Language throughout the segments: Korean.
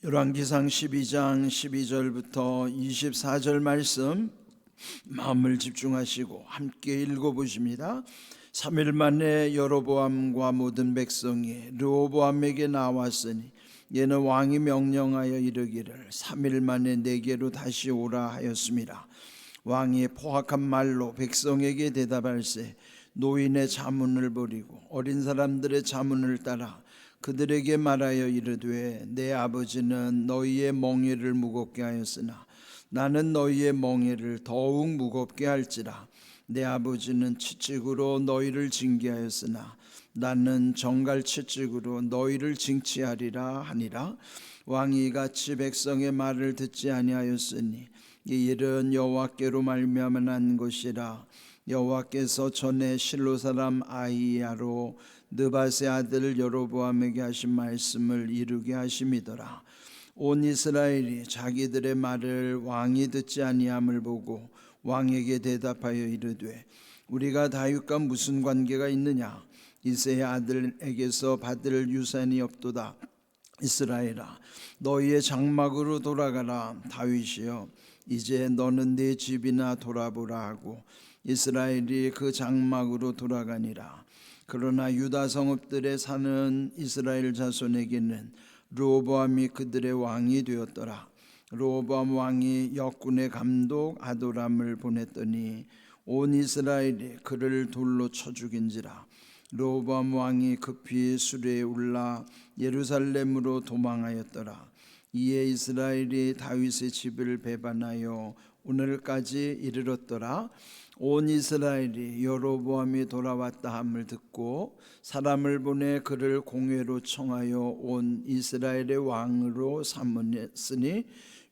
열왕기상 12장 12절부터 24절 말씀 마음을 집중하시고 함께 읽어보십니다. 3일 만에 여로보암과 모든 백성이 르호보암에게 나왔으니 얘는 왕이 명령하여 이르기를 3일 만에 내게로 다시 오라 하였습니다. 왕이 포악한 말로 백성에게 대답할세 노인의 자문을 버리고 어린 사람들의 자문을 따라 그들에게 말하여 이르되 내 아버지는 너희의 멍에를 무겁게 하였으나 나는 너희의 멍에를 더욱 무겁게 할지라. 내 아버지는 채찍으로 너희를 징계하였으나 나는 정갈 채찍으로 너희를 징치하리라 하니라. 왕이 이같이 백성의 말을 듣지 아니하였으니 이 일은 여호와께로 말미암아 난 것이라. 여호와께서 전에 실로 사람 아히야로 느밧의 아들 여로보암에게 하신 말씀을 이루게 하심이더라. 온 이스라엘이 자기들의 말을 왕이 듣지 아니함을 보고 왕에게 대답하여 이르되 우리가 다윗과 무슨 관계가 있느냐? 이새의 아들에게서 받을 유산이 없도다. 이스라엘아 너희의 장막으로 돌아가라. 다윗이여 이제 너는 네 집이나 돌아보라 하고 이스라엘이 그 장막으로 돌아가니라. 그러나 유다 성읍들에 사는 이스라엘 자손에게는 르호보암이 그들의 왕이 되었더라. 르호보암 왕이 역군의 감독 아도람을 보냈더니 온 이스라엘이 그를 돌로 쳐 죽인지라. 르호보암 왕이 급히 수레에 올라 예루살렘으로 도망하였더라. 이에 이스라엘이 다윗의 집을 배반하여 오늘까지 이르렀더라. 온 이스라엘이 여로보암이 돌아왔다 함을 듣고 사람을 보내 그를 공회로 청하여 온 이스라엘의 왕으로 삼으니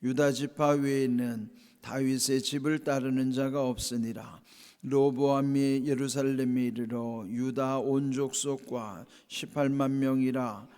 유다 지파 외에는 다윗의 집을 따르는 자가 없으니라. 르호보암이 예루살렘에 이르러 유다 온 족속과 18만 명이라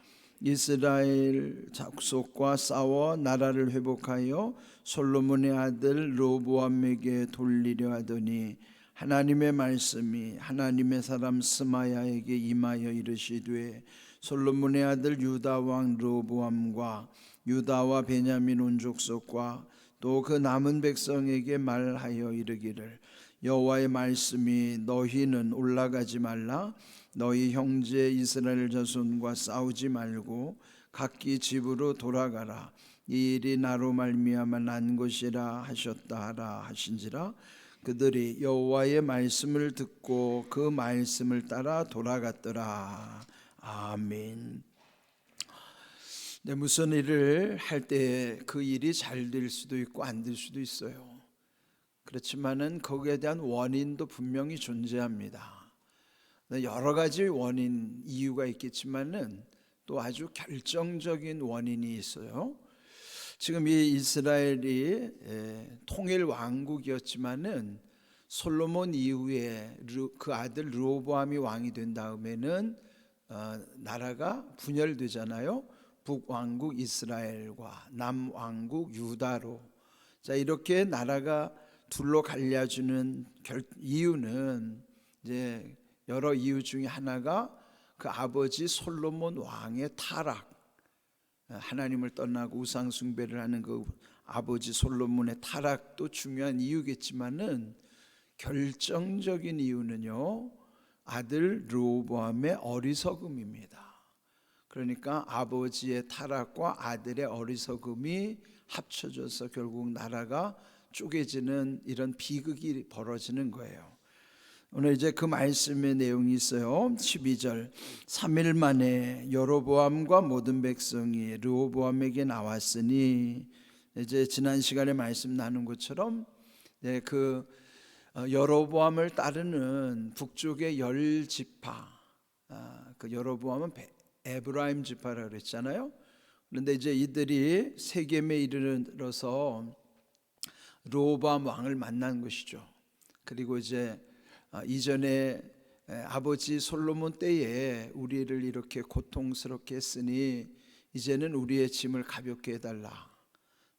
이스라엘 족속과 싸워 나라를 회복하여 솔로몬의 아들 르호보암에게 돌리려 하더니 하나님의 말씀이 하나님의 사람 스마야에게 임하여 이르시되 솔로몬의 아들 유다 왕 르호보암과 유다와 베냐민 온 족속과 또 그 남은 백성에게 말하여 이르기를 여호와의 말씀이 너희는 올라가지 말라. 너희 형제 이스라엘 자손과 싸우지 말고 각기 집으로 돌아가라. 이 일이 나로 말미암아 난 것이라 하셨다 하라 하신지라. 그들이 여호와의 말씀을 듣고 그 말씀을 따라 돌아갔더라. 아멘. 네, 무슨 일을 할 때 그 일이 잘 될 수도 있고 안 될 수도 있어요. 그렇지만은 거기에 대한 원인도 분명히 존재합니다. 여러 가지 원인, 이유가 있겠지만은 또 아주 결정적인 원인이 있어요. 지금 이 이스라엘이 통일 왕국이었지만은 솔로몬 이후에 그 아들 르호보암이 왕이 된 다음에는 나라가 분열되잖아요. 북왕국 이스라엘과 남왕국 유다로. 자, 이렇게 나라가 둘로 갈려주는 이유는 이제 여러 이유 중에 하나가 그 아버지 솔로몬 왕의 타락, 하나님을 떠나고 우상 숭배를 하는 그 아버지 솔로몬의 타락도 중요한 이유겠지만은 결정적인 이유는요 아들 르호보암의 어리석음입니다. 그러니까 아버지의 타락과 아들의 어리석음이 합쳐져서 결국 나라가 쪼개지는 이런 비극이 벌어지는 거예요. 오늘 이제 그 말씀의 내용이 있어요. 12절 3일 만에 여로보암과 모든 백성이 르호보암에게 나왔으니 이제 지난 시간에 말씀 나눈 것처럼 그 여로보암을 따르는 북쪽의 10지파, 그 여로보암은 에브라임 지파라고 그랬잖아요. 그런데 이제 이들이 세겜에 이르러서 르호보암 왕을 만난 것이죠. 그리고 이제 이전에 아버지 솔로몬 때에 우리를 이렇게 고통스럽게 했으니 이제는 우리의 짐을 가볍게 해달라.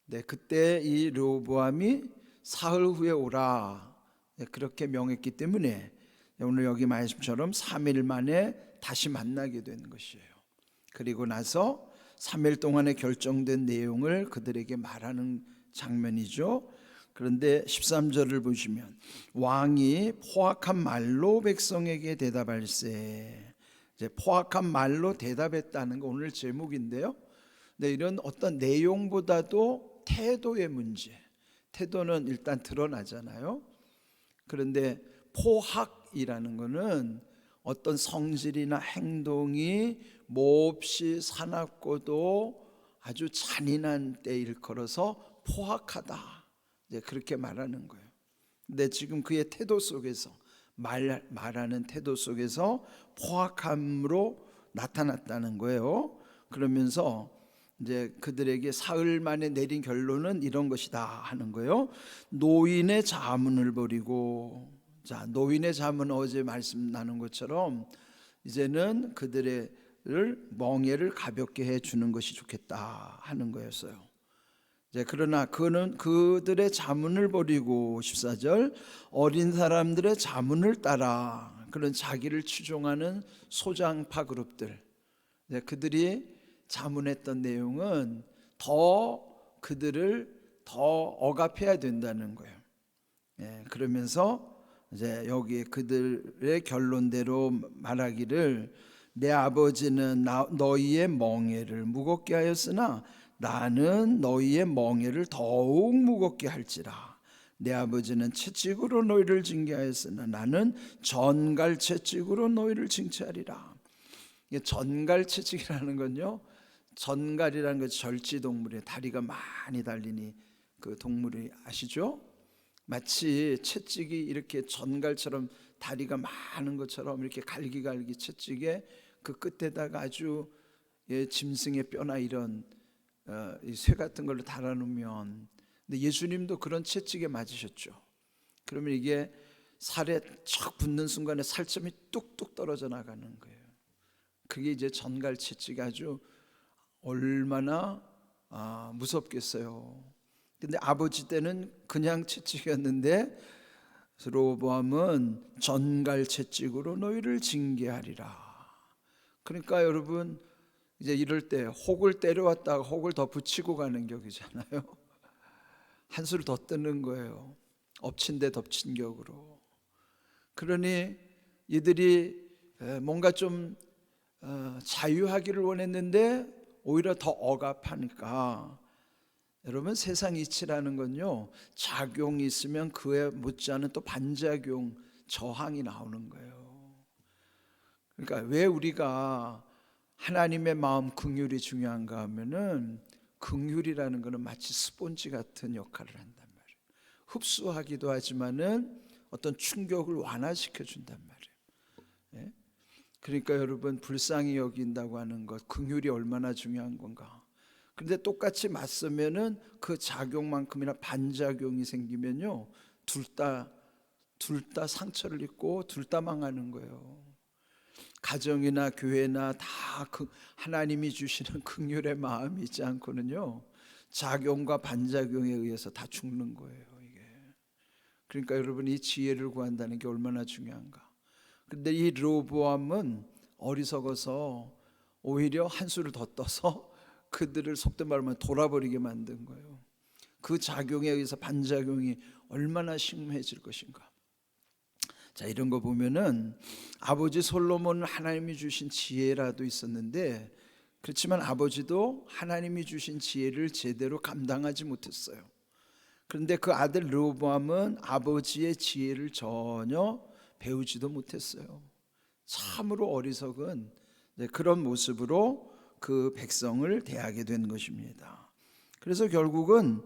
네, 그때 이 르호보암이 사흘 후에 오라 그렇게 명했기 때문에 오늘 여기 말씀처럼 3일 만에 다시 만나게 되는 것이에요. 그리고 나서 3일 동안에 결정된 내용을 그들에게 말하는 장면이죠. 그런데 13절을 보시면 왕이 포악한 말로 백성에게 대답할세. 이제 포악한 말로 대답했다는 거 오늘 제목인데요. 네, 이런 어떤 내용보다도 태도의 문제. 태도는 일단 드러나잖아요. 그런데 포학이라는 것은 어떤 성질이나 행동이 몹시 사납고도 아주 잔인한 때 일컬어서 포악하다. 이제 그렇게 말하는 거예요. 근데 지금 그의 태도 속에서 말하는 태도 속에서 포악함으로 나타났다는 거예요. 그러면서 이제 그들에게 사흘 만에 내린 결론은 이런 것이다 하는 거예요. 노인의 자문을 버리고, 자, 노인의 자문은 어제 말씀 나눈 것처럼 이제는 그들을 멍에를 가볍게 해 주는 것이 좋겠다 하는 거였어요. 이제 그러나 그는 그들의 자문을 버리고 14절 어린 사람들의 자문을 따라 그런 자기를 추종하는 소장파 그룹들, 그들이 자문했던 내용은 더 그들을 더 억압해야 된다는 거예요. 그러면서 이제 여기 그들의 결론대로 말하기를 내 아버지는 너희의 멍에를 무겁게 하였으나 나는 너희의 멍에를 더욱 무겁게 할지라. 내 아버지는 채찍으로 너희를 징계하였으나 나는 전갈 채찍으로 너희를 징계하리라. 전갈 채찍이라는 건요, 전갈이라는 건 절지동물이에요. 다리가 많이 달린 그 동물이 아시죠? 마치 채찍이 이렇게 전갈처럼 다리가 많은 것처럼 이렇게 갈기갈기 채찍에 그 끝에다가 아주 짐승의 뼈나 이런 쇠 같은 걸로 달아놓으면, 근데 예수님도 그런 채찍에 맞으셨죠. 그러면 이게 살에 척 붙는 순간에 살점이 뚝뚝 떨어져 나가는 거예요. 그게 이제 전갈 채찍이 아주 얼마나 무섭겠어요. 근데 아버지 때는 그냥 채찍이었는데 르호보암은 전갈 채찍으로 너희를 징계하리라. 그러니까 여러분 이제 이럴 때 혹을 때려왔다가 혹을 더 붙이고 가는 격이잖아요. 한술 더 뜨는 거예요. 엎친 데 덮친 격으로. 그러니 이들이 뭔가 좀 자유하기를 원했는데 오히려 더 억압하니까, 여러분 세상 이치라는 건요, 작용이 있으면 그에 못지않은 또 반작용, 저항이 나오는 거예요. 그러니까 왜 우리가 하나님의 마음 긍휼이 중요한가 하면은, 긍휼이라는 것은 마치 스폰지 같은 역할을 한단 말이에요. 흡수하기도 하지만은 어떤 충격을 완화시켜 준단 말이에요. 그러니까 여러분 불쌍히 여긴다고 하는 것, 긍휼이 얼마나 중요한 건가. 그런데 똑같이 맞서면은 그 작용만큼이나 반작용이 생기면요, 둘 다 상처를 입고 둘 다 망하는 거예요. 가정이나 교회나 다 그 하나님이 주시는 긍휼의 마음이 있지 않고는요, 작용과 반작용에 의해서 다 죽는 거예요, 이게. 그러니까 여러분 이 지혜를 구한다는 게 얼마나 중요한가. 그런데 이 르호보암은 어리석어서 오히려 한수를 더 떠서 그들을 속된 말로 하면 돌아버리게 만든 거예요. 그 작용에 의해서 반작용이 얼마나 심해질 것인가. 자, 이런 거 보면은 아버지 솔로몬은 하나님이 주신 지혜라도 있었는데, 그렇지만 아버지도 하나님이 주신 지혜를 제대로 감당하지 못했어요. 그런데 그 아들 르호보암은 아버지의 지혜를 전혀 배우지도 못했어요. 참으로 어리석은 그런 모습으로 그 백성을 대하게 된 것입니다. 그래서 결국은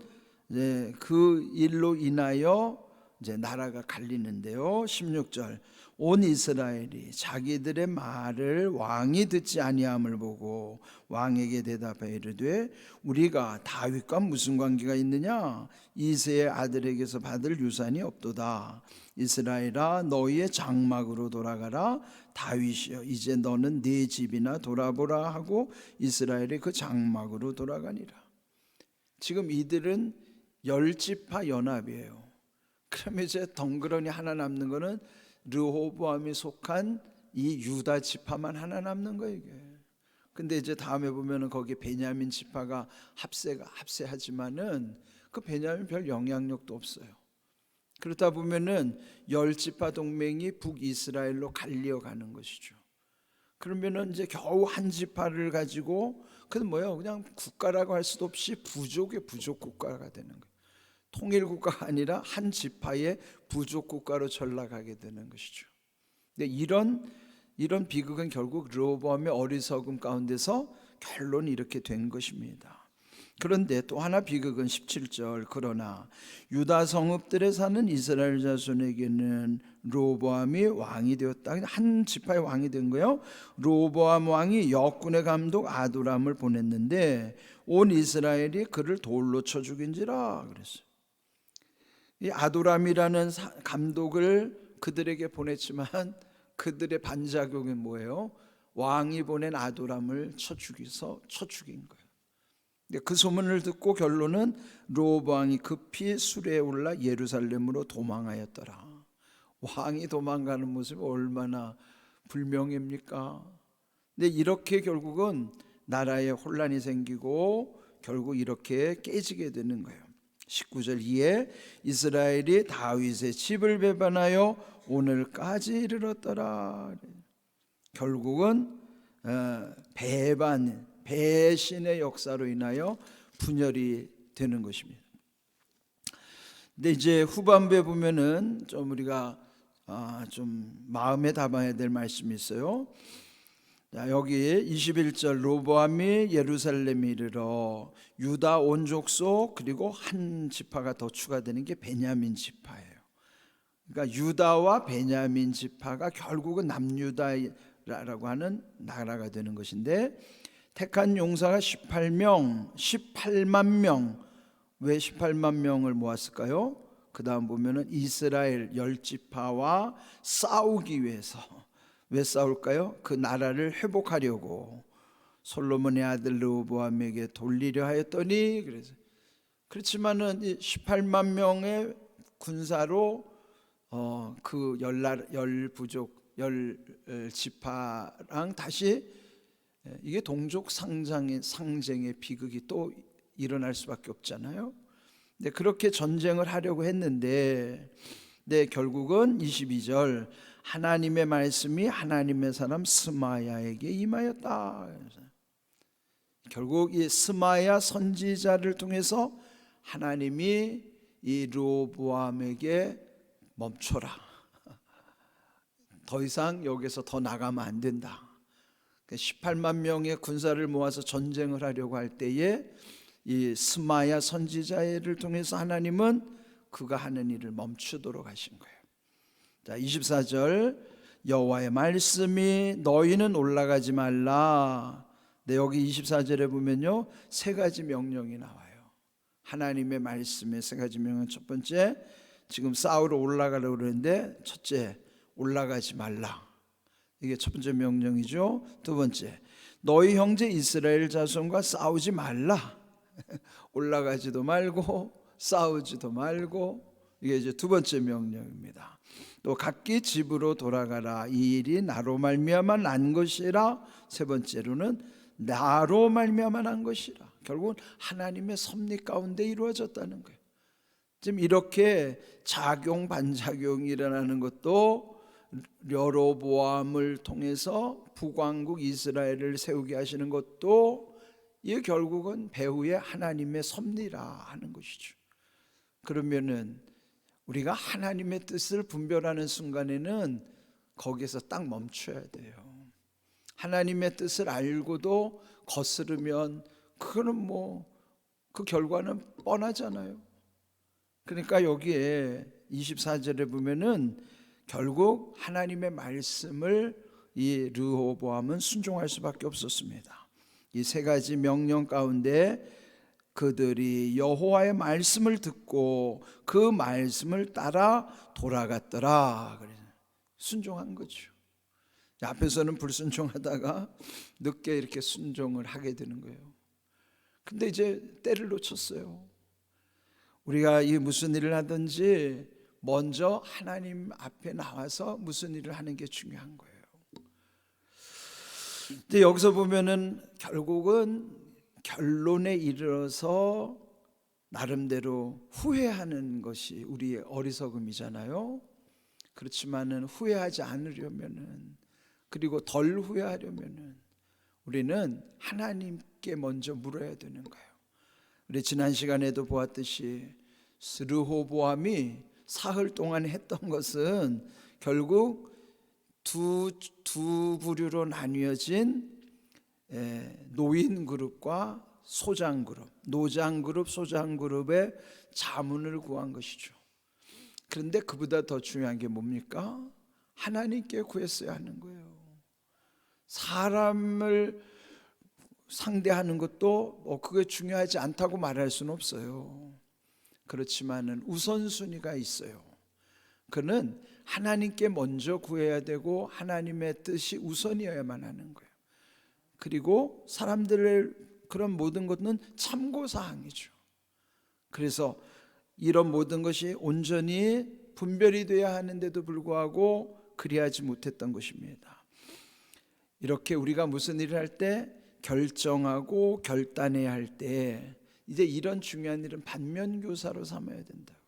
그 일로 인하여 이제 나라가 갈리는데요. 16절 온 이스라엘이 자기들의 말을 왕이 듣지 아니함을 보고 왕에게 대답하여 이르되 우리가 다윗과 무슨 관계가 있느냐? 이새의 아들에게서 받을 유산이 없도다. 이스라엘아 너희의 장막으로 돌아가라. 다윗이여 이제 너는 네 집이나 돌아보라 하고 이스라엘이 그 장막으로 돌아가니라. 지금 이들은 열지파 연합이에요. 그러면 이제 덩그러니 하나 남는 거는 르호보암이 속한 이 유다 지파만 하나 남는 거예요, 이게. 근데 이제 다음에 보면은 거기 베냐민 지파가 합세하지만은 그 베냐민 별 영향력도 없어요. 그러다 보면은 열 지파 동맹이 북이스라엘로 갈리어 가는 것이죠. 그러면은 이제 겨우 한 지파를 가지고 그건 뭐예요? 그냥 국가라고 할 수도 없이 부족의 부족 국가가 되는 거예요. 통일 국가가 아니라 한 지파의 부족 국가로 전락하게 되는 것이죠. 근데 이런 비극은 결국 르호보암의 어리석음 가운데서 결론이 이렇게 된 것입니다. 그런데 또 하나 비극은 17절 그러나 유다 성읍들에 사는 이스라엘 자손에게는 르호보암이 왕이 되었다. 한 지파의 왕이 된 거예요. 르호보암 왕이 역군의 감독 아도람을 보냈는데 온 이스라엘이 그를 돌로 쳐 죽인지라 그랬어요. 이 아도람이라는 감독을 그들에게 보냈지만 그들의 반작용이 뭐예요? 왕이 보낸 아도람을 쳐 죽인 거예요. 그 소문을 듣고 결론은 르호보암이 급히 수레에 올라 예루살렘으로 도망하였더라. 왕이 도망가는 모습이 얼마나 불명예입니까? 근데 이렇게 결국은 나라에 혼란이 생기고 결국 이렇게 깨지게 되는 거예요. 19절 이에 이스라엘이 다윗의 집을 배반하여 오늘까지 이르렀더라. 결국은 배신의 역사로 인하여 분열이 되는 것입니다. 근데 이제 후반부에 보면은 좀 우리가 좀 마음에 담아야 될 말씀이 있어요. 자, 여기 21절 르호보암이 예루살렘에 이르러 유다 온 족속 그리고 한 지파가 더 추가되는 게 베냐민 지파예요. 그러니까 유다와 베냐민 지파가 결국은 남유다라고 하는 나라가 되는 것인데 택한 용사가 18만 명. 왜 18만 명을 모았을까요? 그 다음 보면은 이스라엘 열 지파와 싸우기 위해서. 왜 싸울까요? 그 나라를 회복하려고 솔로몬의 아들 르호보암에게 돌리려 하였더니 그렇지만은 18만 명의 군사로 그 열 부족 열 지파랑 다시 이게 동족 상쟁의 비극이 또 일어날 수밖에 없잖아요. 근데 그렇게 전쟁을 하려고 했는데 결국은 22절 하나님의 말씀이 하나님의 사람 스마야에게 임하였다. 결국 이 스마야 선지자를 통해서 하나님이 이 르호보암에게 멈춰라. 더 이상 여기서 더 나가면 안 된다. 18만 명의 군사를 모아서 전쟁을 하려고 할 때에 이 스마야 선지자를 통해서 하나님은 그가 하는 일을 멈추도록 하신 거예요. 자, 24절 여호와의 말씀이 너희는 올라가지 말라. 네, 여기 24절에 보면요 세 가지 명령이 나와요. 하나님의 말씀의 세 가지 명령. 첫 번째, 지금 싸우러 올라가려고 그러는데 첫째, 올라가지 말라. 이게 첫 번째 명령이죠. 두 번째, 너희 형제 이스라엘 자손과 싸우지 말라. 올라가지도 말고 싸우지도 말고, 이게 이제 두 번째 명령입니다. 또 각기 집으로 돌아가라. 이 일이 나로 말미암아 난 것이라. 세 번째로는 나로 말미암아 난 것이라. 결국은 하나님의 섭리 가운데 이루어졌다는 거예요. 지금 이렇게 작용 반작용이 일어나는 것도 르호보암을 통해서 북왕국 이스라엘을 세우게 하시는 것도 이게 결국은 배후에 하나님의 섭리라 하는 것이죠. 그러면은 우리가 하나님의 뜻을 분별하는 순간에는 거기서 딱 멈춰야 돼요. 하나님의 뜻을 알고도 거스르면 그거는 뭐 그 결과는 뻔하잖아요. 그러니까 여기에 24절에 보면은 결국 하나님의 말씀을 이 르호보암은 순종할 수밖에 없었습니다. 이 세 가지 명령 가운데 그들이 여호와의 말씀을 듣고 그 말씀을 따라 돌아갔더라. 순종한 거죠. 앞에서는 불순종하다가 늦게 이렇게 순종을 하게 되는 거예요. 근데 이제 때를 놓쳤어요. 우리가 이 무슨 일을 하든지 먼저 하나님 앞에 나와서 무슨 일을 하는 게 중요한 거예요. 이제 여기서 보면은 결국은 결론에 이르러서 나름대로 후회하는 것이 우리의 어리석음이잖아요. 그렇지만은 후회하지 않으려면은, 그리고 덜 후회하려면은 우리는 하나님께 먼저 물어야 되는 거예요. 우리 지난 시간에도 보았듯이 스르호보암이 사흘 동안 했던 것은 결국 두 부류로 나뉘어진 노인 그룹과 소장 그룹, 노장 그룹, 소장 그룹의 자문을 구한 것이죠. 그런데 그보다 더 중요한 게 뭡니까? 하나님께 구했어야 하는 거예요. 사람을 상대하는 것도 그게 중요하지 않다고 말할 수는 없어요. 그렇지만은 우선순위가 있어요. 그는 하나님께 먼저 구해야 되고 하나님의 뜻이 우선이어야만 하는 거예요. 그리고 사람들의 그런 모든 것은 참고사항이죠. 그래서 이런 모든 것이 온전히 분별이 돼야 하는데도 불구하고 그리하지 못했던 것입니다. 이렇게 우리가 무슨 일을 할 때 결정하고 결단해야 할 때 이제 이런 중요한 일은 반면교사로 삼아야 된다고요.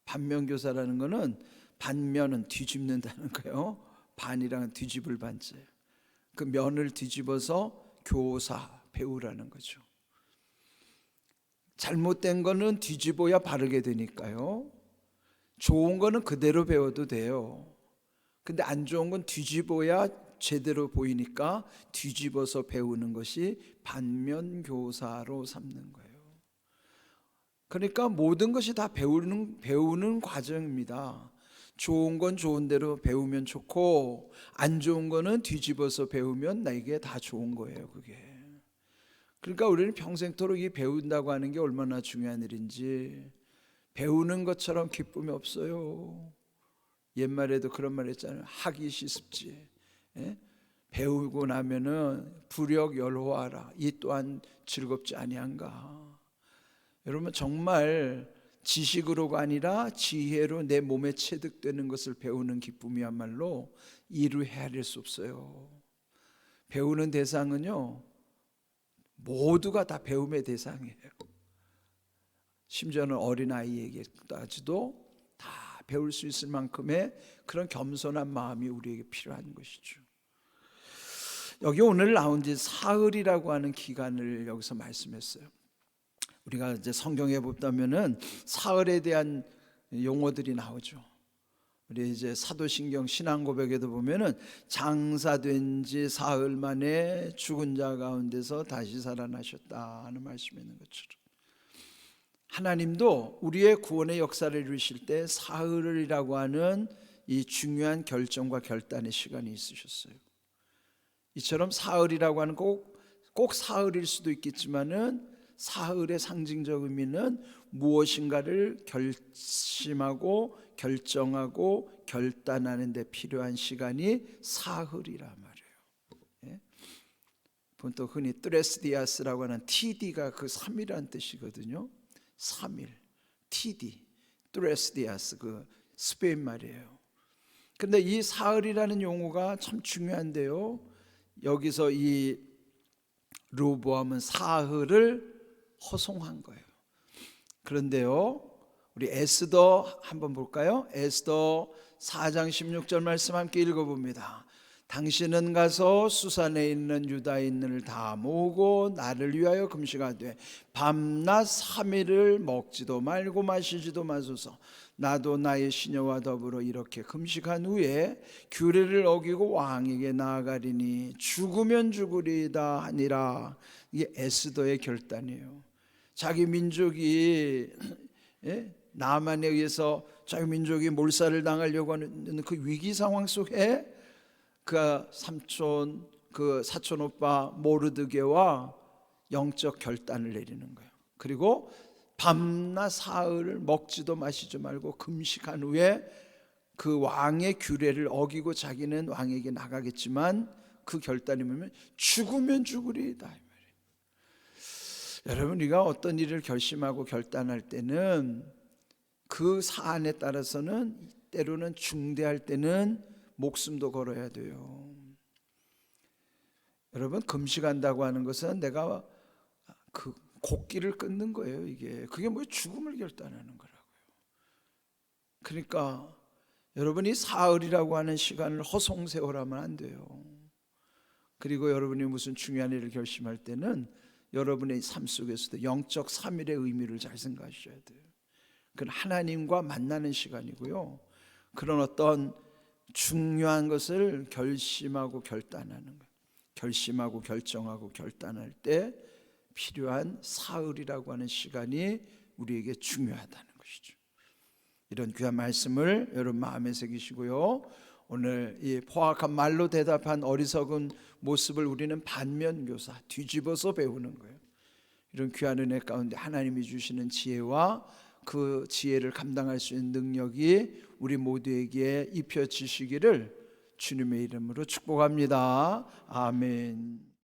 반면교사라는 것은 반면은 뒤집는다는 거예요. 반이랑 뒤집을 반자예요. 그 면을 뒤집어서 교사, 배우라는 거죠. 잘못된 거는 뒤집어야 바르게 되니까요. 좋은 거는 그대로 배워도 돼요. 근데 안 좋은 건 뒤집어야 제대로 보이니까 뒤집어서 배우는 것이 반면교사로 삼는 거예요. 그러니까 모든 것이 다 배우는 과정입니다. 좋은 건 좋은 대로 배우면 좋고 안 좋은 거는 뒤집어서 배우면 나에게 다 좋은 거예요, 그게. 그러니까 우리는 평생토록 이 배운다고 하는 게 얼마나 중요한 일인지, 배우는 것처럼 기쁨이 없어요. 옛말에도 그런 말 했잖아요. 하기 시습지. 예? 배우고 나면은 불역열호하라. 이 또한 즐겁지 아니한가. 여러분, 정말 지식으로가 아니라 지혜로 내 몸에 체득되는 것을 배우는 기쁨이야말로 이루 헤아릴 수 없어요. 배우는 대상은요, 모두가 다 배움의 대상이에요. 심지어는 어린아이에게까지도 다 배울 수 있을 만큼의 그런 겸손한 마음이 우리에게 필요한 것이죠. 여기 오늘 나온 지 사흘이라고 하는 기간을 여기서 말씀했어요. 우리가 이제 성경에 보다면은 사흘에 대한 용어들이 나오죠. 우리 이제 사도신경 신앙고백에도 보면은 장사된 지 사흘 만에 죽은 자 가운데서 다시 살아나셨다 하는 말씀이 있는 것처럼, 하나님도 우리의 구원의 역사를 이루실 때 사흘이라고 하는 이 중요한 결정과 결단의 시간이 있으셨어요. 이처럼 사흘이라고 하는 꼭 사흘일 수도 있겠지만은 사흘의 상징적 의미는 무엇인가를 결심하고 결정하고 결단하는 데 필요한 시간이 사흘이란 말이에요. 예? 또 흔히 트레스디아스라고 하는 TD가 그 3일이라는 뜻이거든요. 3일, TD, 트레스디아스, 그 스페인 말이에요. 근데 이 사흘이라는 용어가 참 중요한데요, 여기서 이 르호보암은 사흘을 허송한 거예요. 그런데요, 우리 에스더 한번 볼까요? 에스더 4장 16절 말씀 함께 읽어봅니다. 당신은 가서 수산에 있는 유다인을 다 모으고 나를 위하여 금식하되 밤낮 3일을 먹지도 말고 마시지도 마소서. 나도 나의 시녀와 더불어 이렇게 금식한 후에 규례를 어기고 왕에게 나아가리니 죽으면 죽으리이다 하니라. 이게 에스더의 결단이에요. 자기 민족이 나만에 의해서 자기 민족이 몰살을 당하려고 하는 그 위기 상황 속에 그 삼촌, 그 사촌 오빠 모르드게와 영적 결단을 내리는 거예요. 그리고 밤낮 사흘을 먹지도 마시지 말고 금식한 후에 그 왕의 규례를 어기고 자기는 왕에게 나가겠지만 그 결단이 뭐냐면 죽으면 죽으리이다. 여러분, 우리가 어떤 일을 결심하고 결단할 때는 그 사안에 따라서는 때로는 중대할 때는 목숨도 걸어야 돼요. 여러분, 금식한다고 하는 것은 내가 그 곡기를 끊는 거예요. 그게 뭐 죽음을 결단하는 거라고요. 그러니까 여러분이 사흘이라고 하는 시간을 허송세월하면 안 돼요. 그리고 여러분이 무슨 중요한 일을 결심할 때는 여러분의 삶 속에서도 영적 3일의 의미를 잘 생각하셔야 돼요. 그건 하나님과 만나는 시간이고요. 그런 어떤 중요한 것을 결심하고 결단하는 거예요. 결심하고 결정하고 결단할 때 필요한 사흘이라고 하는 시간이 우리에게 중요하다는 것이죠. 이런 귀한 말씀을 여러분 마음에 새기시고요. 오늘 이 포악한 말로 대답한 어리석은 모습을 우리는 반면교사, 뒤집어서 배우는 거예요. 이런 귀한 은혜 가운데 하나님이 주시는 지혜와 그 지혜를 감당할 수 있는 능력이 우리 모두에게 입혀지시기를 주님의 이름으로 축복합니다. 아멘.